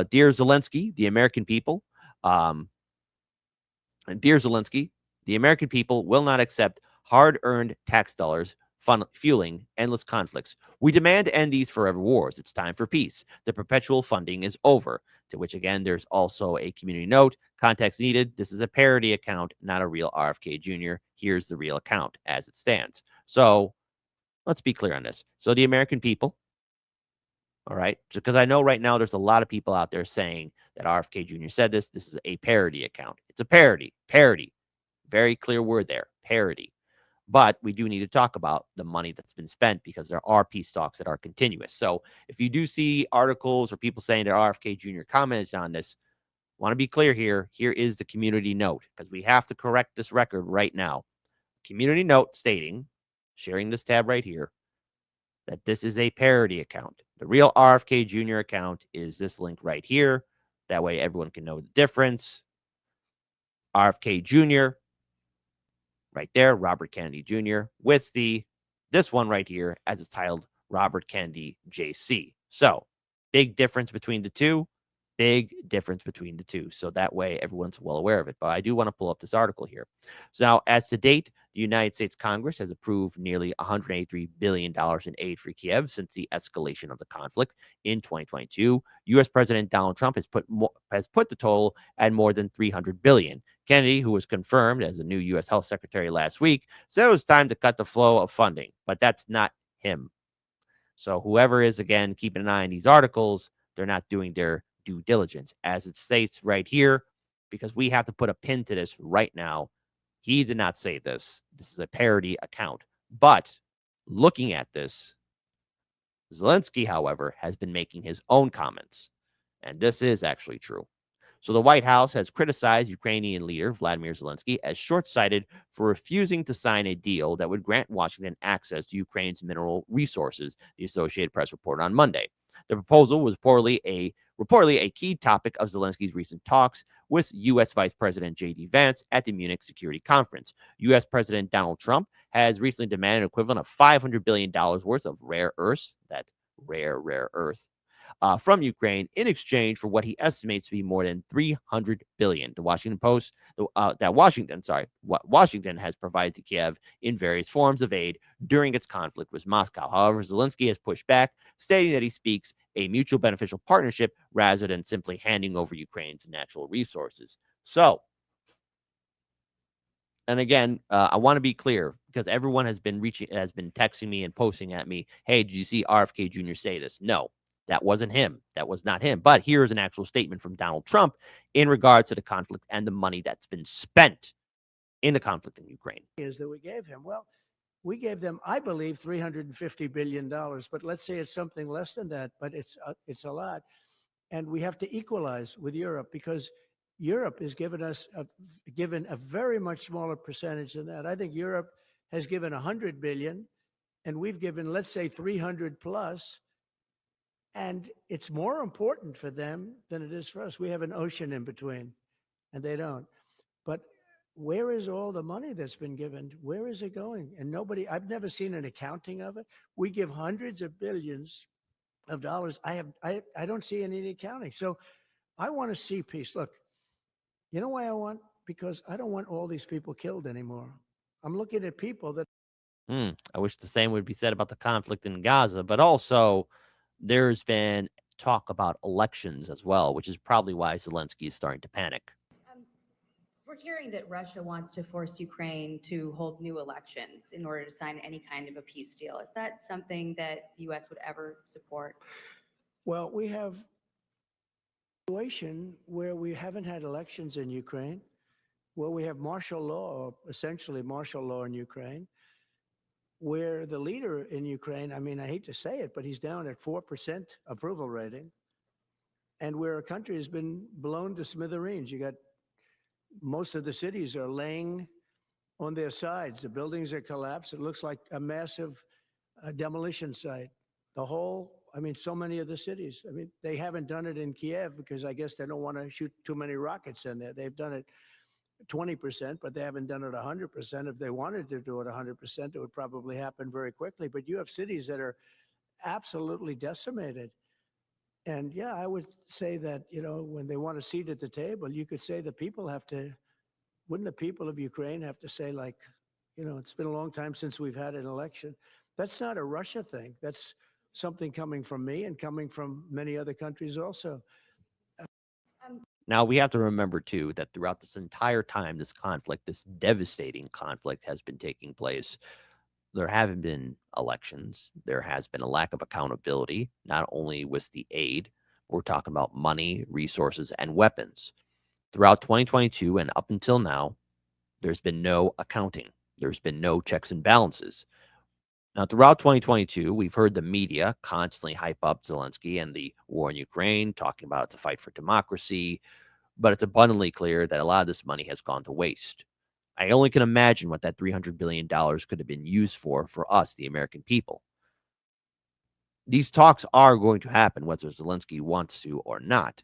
Dear Zelensky, the American people, um, Dear Zelensky, the American people will not accept hard earned tax dollars fueling endless conflicts. We demand to end these forever wars. It's time for peace. The perpetual funding is over. To which, again, there's also a community note. Context needed. This is a parody account, not a real RFK Jr. Here's the real account as it stands. So let's be clear on this. So the American people, all right, because I know right now there's a lot of people out there saying that RFK Jr. said this. This is a parody account. It's a parody. Parody. Very clear word there. Parody. But we do need to talk about the money that's been spent because there are peace talks that are continuous. So if you do see articles or people saying that RFK Jr. commented on this, want to be clear here. Here is the community note because we have to correct this record right now. Community note stating, sharing this tab right here, that this is a parody account. The real RFK Jr. account is this link right here. That way everyone can know the difference. RFK Jr., right there, Robert Kennedy Jr., with this one right here as it's titled Robert Kennedy JC. So big difference between the two. Big difference between the two. So that way everyone's well aware of it. But I do want to pull up this article here. So now, as to date, the United States Congress has approved nearly $183 billion in aid for Kiev since the escalation of the conflict in 2022. U.S. President Donald Trump has put the total at more than $300 billion. Kennedy, who was confirmed as the new U.S. Health Secretary last week, said it was time to cut the flow of funding, but that's not him. So whoever is, again, keeping an eye on these articles, they're not doing their due diligence. As it states right here, because we have to put a pin to this right now, he did not say this. This is a parody account. But looking at this, Zelensky, however, has been making his own comments. And this is actually true. So the White House has criticized Ukrainian leader Vladimir Zelensky as short-sighted for refusing to sign a deal that would grant Washington access to Ukraine's mineral resources, the Associated Press reported on Monday. The proposal was reportedly a key topic of Zelensky's recent talks with U.S. Vice President J.D. Vance at the Munich Security Conference. U.S. President Donald Trump has recently demanded an equivalent of $500 billion worth of rare earths, that rare earth, from Ukraine in exchange for what he estimates to be more than $300 billion. The Washington Post, what Washington has provided to Kiev in various forms of aid during its conflict with Moscow. However, Zelensky has pushed back, stating that he speaks a mutual beneficial partnership rather than simply handing over Ukraine's natural resources. So, and again, I want to be clear because everyone has been texting me and posting at me, hey, did you see RFK Jr. say this? No, that wasn't him. That was not him. But here's an actual statement from Donald Trump in regards to the conflict and the money that's been spent in the conflict in Ukraine. Is that we gave him? Well, we gave them, I believe, $350 billion, but let's say it's something less than that, but it's a lot. And we have to equalize with Europe because Europe is given a very much smaller percentage than that. I think Europe has given 100 billion and we've given, let's say, 300 plus. And it's more important for them than it is for us. We have an ocean in between and they don't. But where is all the money that's been given? Where is it going? And I've never seen an accounting of it. We give hundreds of billions of dollars. I don't see any accounting. So I want to see peace. Look, you know why I want? Because I don't want all these people killed anymore. I'm looking at people that. I wish the same would be said about the conflict in Gaza, but also there's been talk about elections as well, which is probably why Zelensky is starting to panic. We're hearing that Russia wants to force Ukraine to hold new elections in order to sign any kind of a peace deal. Is that something that the U.S. would ever support? Well, we have a situation where we haven't had elections in Ukraine, where we have martial law, or essentially martial law in Ukraine, where the leader in Ukraine, I mean, I hate to say it, but he's down at 4% approval rating, and where a country has been blown to smithereens. You got most of the cities are laying on their sides. The buildings are collapsed. It looks like a massive demolition site. So many of the cities. I mean, they haven't done it in Kiev because I guess they don't want to shoot too many rockets in there. They've done it 20%, but they haven't done it 100%. If they wanted to do it 100%, it would probably happen very quickly. But you have cities that are absolutely decimated. And yeah, I would say that, when they want a seat at the table, you could say the people have to, wouldn't the people of Ukraine have to say, like, it's been a long time since we've had an election? That's not a Russia thing. That's something coming from me and coming from many other countries also. Um, Now, we have to remember, too, that throughout this entire time, this conflict, this devastating conflict has been taking place. There haven't been elections. There has been a lack of accountability, not only with the aid, we're talking about money, resources, and weapons. Throughout 2022 and up until now, there's been no accounting. There's been no checks and balances. Now, throughout 2022, we've heard the media constantly hype up Zelensky and the war in Ukraine, talking about it's a fight for democracy, but it's abundantly clear that a lot of this money has gone to waste. I only can imagine what that $300 billion could have been used for us, the American people. These talks are going to happen whether Zelensky wants to or not.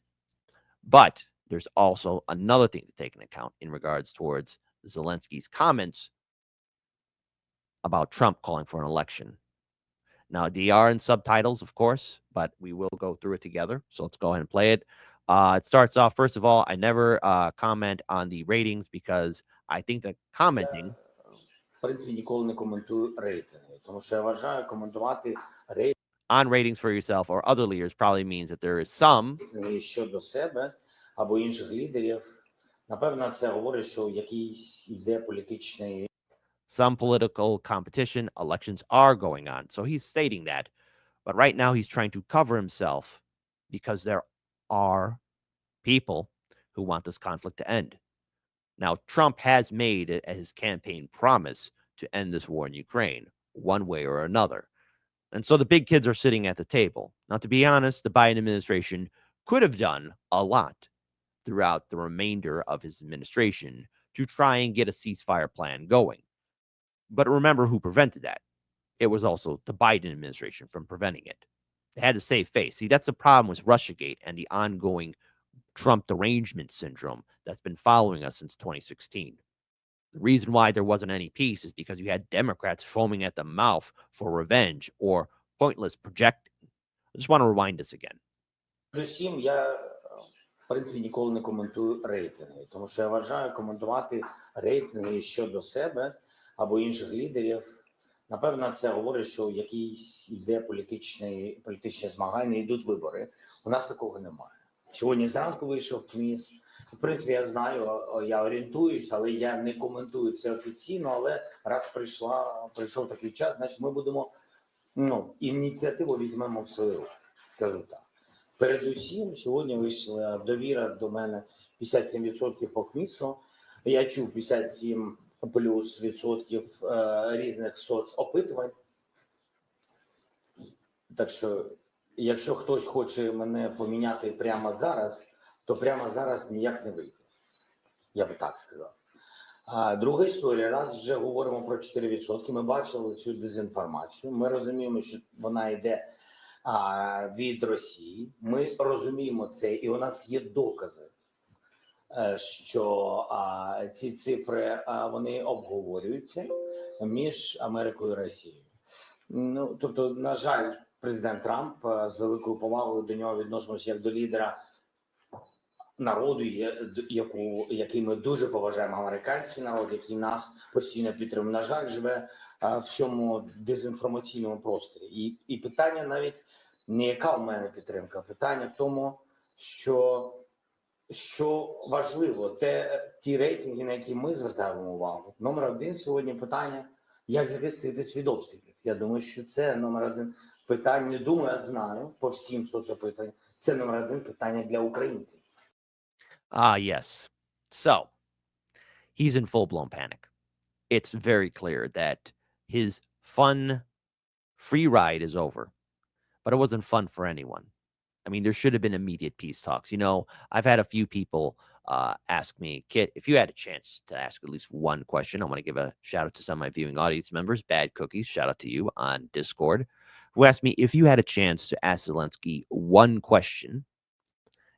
But there's also another thing to take into account in regards towards Zelensky's comments about Trump calling for an election. Now, they are in subtitles, of course, but we will go through it together. So let's go ahead and play it. It starts off, first of all, I never comment on the ratings because I think that commenting В принципі, ніколи не коментую рейтинги, тому що я вважаю, коментувати on ratings for yourself or other leaders probably means that there is some рейтинги щодо себе або інших лідерів, напевно, це говорить, що якийсь йде політичний political competition. Elections are going on. So he's stating that. But right now, he's trying to cover himself because there are people who want this conflict to end. Now, Trump has made it his campaign promise to end this war in Ukraine one way or another. And so the big kids are sitting at the table. Now, to be honest, the Biden administration could have done a lot throughout the remainder of his administration to try and get a ceasefire plan going. But remember who prevented that. It was also the Biden administration from preventing it. They had to save face. See, that's the problem with Russiagate and the ongoing Trump derangement syndrome that's been following us since 2016. The reason why there wasn't any peace is because you had Democrats foaming at the mouth for revenge or pointless projecting. I just want to rewind this again. Передусім, я, в принципі, ніколи не коментую рейтинги, тому що я вважаю, коментувати рейтинги щодо себе або інших лідерів, напевно, це говорить, що якийсь йде політичні змагання, йдуть вибори. У нас такого немає. Сьогодні зранку вийшов КМІС. В принципі, я знаю, я орієнтуюсь, але я не коментую це офіційно, але раз прийшов такий час, значить ми будемо, ініціативу візьмемо в свої руки, скажу так. Передусім, сьогодні вийшла довіра до мене 57% по КМІСу. Я чув 57 плюс відсотків різних соцопитувань. Так що, якщо хтось хоче мене поміняти прямо зараз, то прямо зараз ніяк не вийде. Я би так сказав. А друга історія, раз вже говоримо про 4%, ми бачили цю дезінформацію, ми розуміємо, що вона йде від Росії, ми розуміємо це, і у нас є докази, що ці цифри, вони обговорюються між Америкою і Росією. Тобто, на жаль, президент Трамп з великою повагою до нього відносимося як до лідера народу, який ми дуже поважаємо, американський народ, який нас постійно підтримує. На жаль, живе в цьому дезінформаційному просторі. І питання навіть не яка у мене підтримка, питання в тому, що важливо, ті рейтинги, на які ми звертаємо увагу. Номер один сьогодні питання, як захиститись від обстрілів. Я думаю, що це номер один питання. Не думаю, я знаю по всім соцопитанням. Це номер один питання для українців. Yes. So he's in full blown panic. It's very clear that his fun free ride is over, but it wasn't fun for anyone. I mean, there should have been immediate peace talks. I've had a few people ask me, Kit, if you had a chance to ask at least one question, I want to give a shout out to some of my viewing audience members, Bad Cookies, shout out to you on Discord, who asked me if you had a chance to ask Zelensky one question.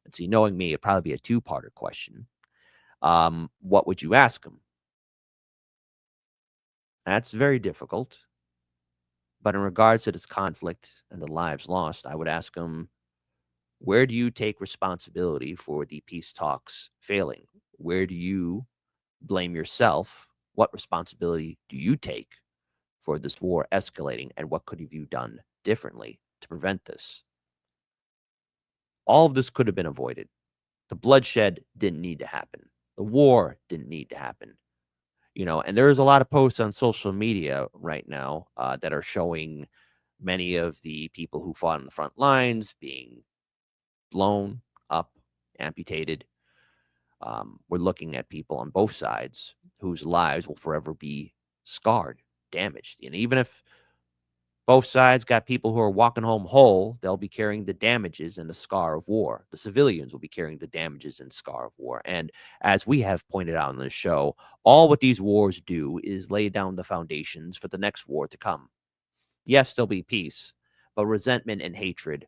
And see, knowing me, it'd probably be a two-parter question. What would you ask him? That's very difficult. But in regards to this conflict and the lives lost, I would ask him, Where do you take responsibility for the peace talks failing? Where do you blame yourself? What responsibility do you take for this war escalating? And what could have you done differently to prevent this? All of this could have been avoided. The bloodshed didn't need to happen. The war didn't need to happen. And there's a lot of posts on social media right now that are showing many of the people who fought on the front lines being blown up, amputated. We're looking at people on both sides whose lives will forever be scarred, damaged. And even if both sides got people who are walking home whole, they'll be carrying the damages and the scar of war. The civilians will be carrying the damages and scar of war. And as we have pointed out on this show, all what these wars do is lay down the foundations for the next war to come. Yes, there'll be peace, but resentment and hatred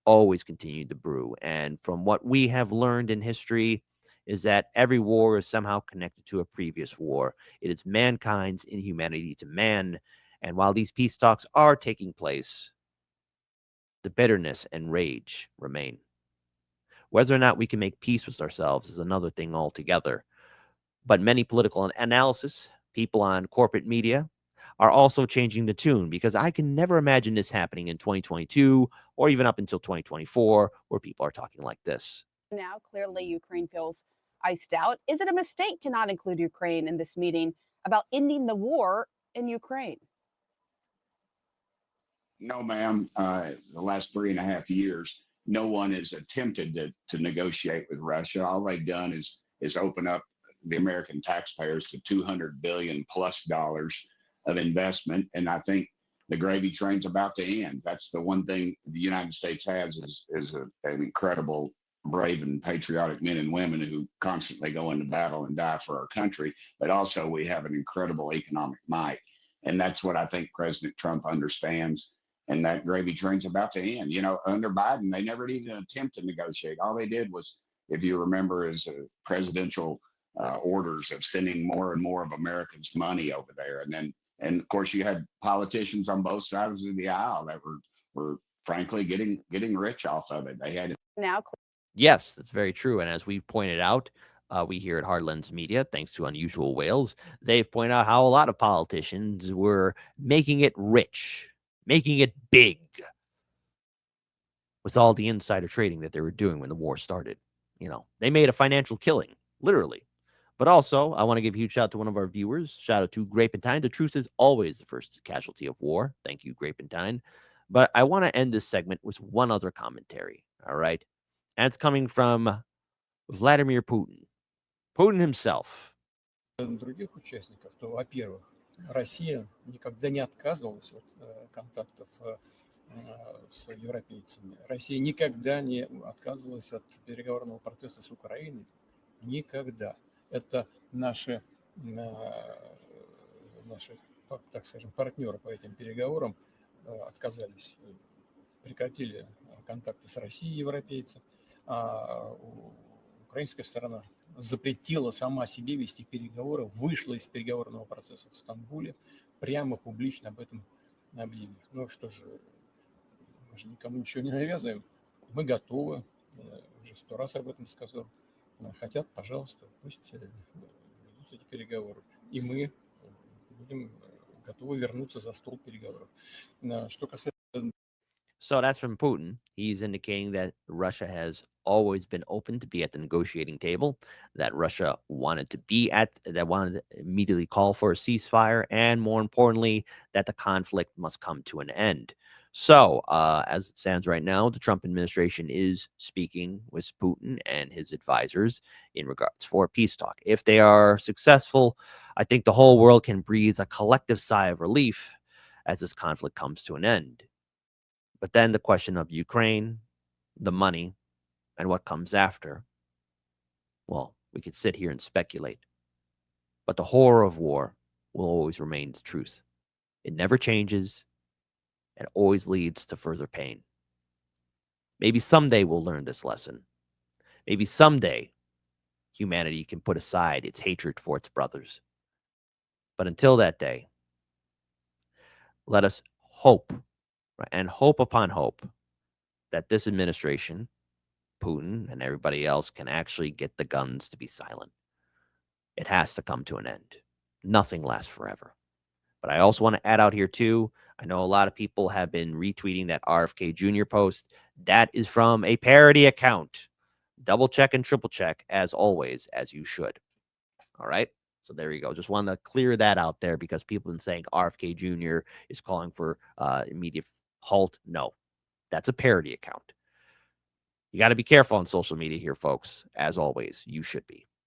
always continue to brew. And from what we have learned in history, is that every war is somehow connected to a previous war. It is mankind's inhumanity to man. And while these peace talks are taking place, the bitterness and rage remain. Whether or not we can make peace with ourselves is another thing altogether. But many political analysis, people on corporate media, are also changing the tune because I can never imagine this happening in 2022 or even up until 2024 where people are talking like this. Now, clearly, Ukraine feels iced out. Is it a mistake to not include Ukraine in this meeting about ending the war in Ukraine? No, ma'am. The last 3.5 years, no one has attempted to negotiate with Russia. All they've done is open up the American taxpayers to $200 billion+ of investment, and I think the gravy train's about to end. That's the one thing the United States has is an incredible, brave, and patriotic men and women who constantly go into battle and die for our country. But also, we have an incredible economic might, and that's what I think President Trump understands, and that gravy train's about to end. Under Biden, they never even attempted to negotiate. All they did was, if you remember, is presidential orders of sending more and more of Americans' money over there. And of course, you had politicians on both sides of the aisle that were frankly getting rich off of it. They had Now, Yes, that's very true. And as we've pointed out, we here at Hardlands Media, thanks to Unusual Whales, they've pointed out how a lot of politicians were making it rich, making it big with all the insider trading that they were doing when the war started. They made a financial killing, literally. But also, I want to give a huge shout out to one of our viewers. Shout out to Grapentine. The truth is always the first casualty of war. Thank you, Grapentine. But I want to end this segment with one other commentary. All right. And it's coming from Vladimir Putin. Putin himself. Других участников, то, во-первых, Россия никогда не отказывалась от контактов с европейцами. Россия никогда не отказывалась от переговорного процесса с Украиной. Никогда. Это наши, так скажем, партнеры по этим переговорам отказались, прекратили контакты с Россией, европейцы, а украинская сторона запретила сама себе вести переговоры, вышла из переговорного процесса в Стамбуле, прямо публично об этом объявив. Ну что же, мы же никому ничего не навязываем, мы готовы, уже 100 раз об этом сказал. Хотят, пожалуйста, пусть ведут эти переговоры. И мы будем готовы вернуться за стол переговоров. Что касается... So that's from Putin. He's indicating that Russia has always been open to be at the negotiating table, that Russia wanted to immediately call for a ceasefire, and more importantly, that the conflict must come to an end. So, as it stands right now, the Trump administration is speaking with Putin and his advisors in regards for a peace talk. If they are successful, I think the whole world can breathe a collective sigh of relief as this conflict comes to an end. But then the question of Ukraine, the money, and what comes after, well, we could sit here and speculate. But the horror of war will always remain the truth. It never changes and always leads to further pain. Maybe someday we'll learn this lesson. Maybe someday humanity can put aside its hatred for its brothers. But until that day, let us hope, right, and hope upon hope, that this administration Putin and everybody else can actually get the guns to be silent. It has to come to an end. Nothing lasts forever. But I also want to add out here too, I know a lot of people have been retweeting that RFK Jr. post. That is from a parody account. Double check and triple check, as always, as you should. All right? So there you go. Just want to clear that out there because people have been saying RFK Jr. is calling for immediate halt. No, that's a parody account. You got to be careful on social media here, folks. As always, you should be.